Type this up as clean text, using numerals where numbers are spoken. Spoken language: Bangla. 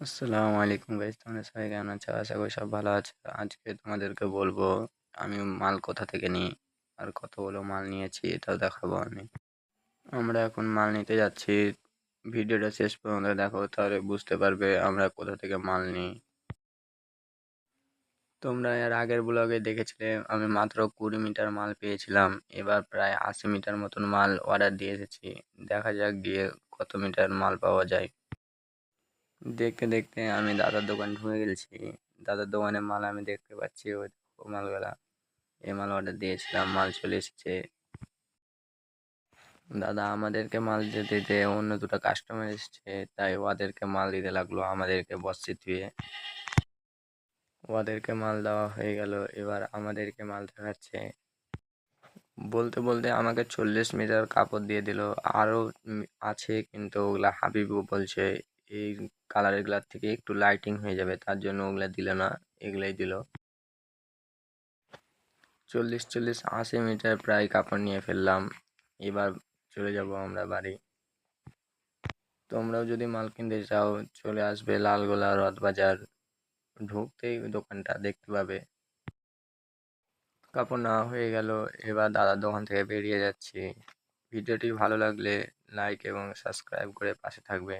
আসসালামু আলাইকুম গাইস, তোমরা সবাই কেমন আছো? আশা করি সব ভালো আছো। আজকে তোমাদেরকে বলবো আমি মাল কোথা থেকে নিই আর কতগুলো মাল নিয়েছি এটাও দেখাবো আমি। আমরা এখন মাল নিতে যাচ্ছি। ভিডিওটা শেষ পর্যন্ত দেখো, তাহলে বুঝতে পারবে আমরা কোথা থেকে মাল নিই। তোমরা এর আগের ব্লগে দেখেছিলে আমি মাত্র 20 মিটার মাল পেয়েছিলাম। এবার প্রায় 80 মিটার মতন মাল অর্ডার দিয়ে এসেছি। দেখা যাক গিয়ে কত মিটার মাল পাওয়া যায়। দেখতে দেখতে আমি দাদার দোকান ঢুকে গেছি। দাদার দোকানে মাল আমি দেখতে পাচ্ছি, ওই দেখো মালগুলা। এই মাল অর্ডার দিয়েছিলাম, মাল চলে এসেছে। দাদা আমাদেরকে মাল দিতে দিতে অন্য দুটো কাস্টমার এসেছে, তাই ওদেরকে মাল দিতে লাগলো আমাদেরকে বসতে ধুয়ে। ওদেরকে মাল দেওয়া হয়ে গেল, এবার আমাদেরকে মাল দেখাচ্ছে। বলতে বলতে আমাকে 40 মিটার কাপড় দিয়ে দিল। আরও আছে, কিন্তু ওগুলা হাবিবু বলছে এই কালার গুলার থেকে একটু লাইটিং হয়ে যাবে, তার জন্য ওগুলা দিল না, এগুলাই দিল। 40 40 80 মিটার প্রায় কাপড় নিয়ে ফেললাম। এবার চলে যাব আমরা বাড়ি। তোমরাও যদি মাল কিনতে চাও চলে আসবে লালগোলা রথ বাজার। ঢুকতেই দোকানটা দেখতে পাবে। কাপড় নেওয়া হয়ে গেল, এবার দাদার দোকান থেকে বেরিয়ে যাচ্ছি। ভিডিওটি ভালো লাগলে লাইক এবং সাবস্ক্রাইব করে পাশে থাকবে।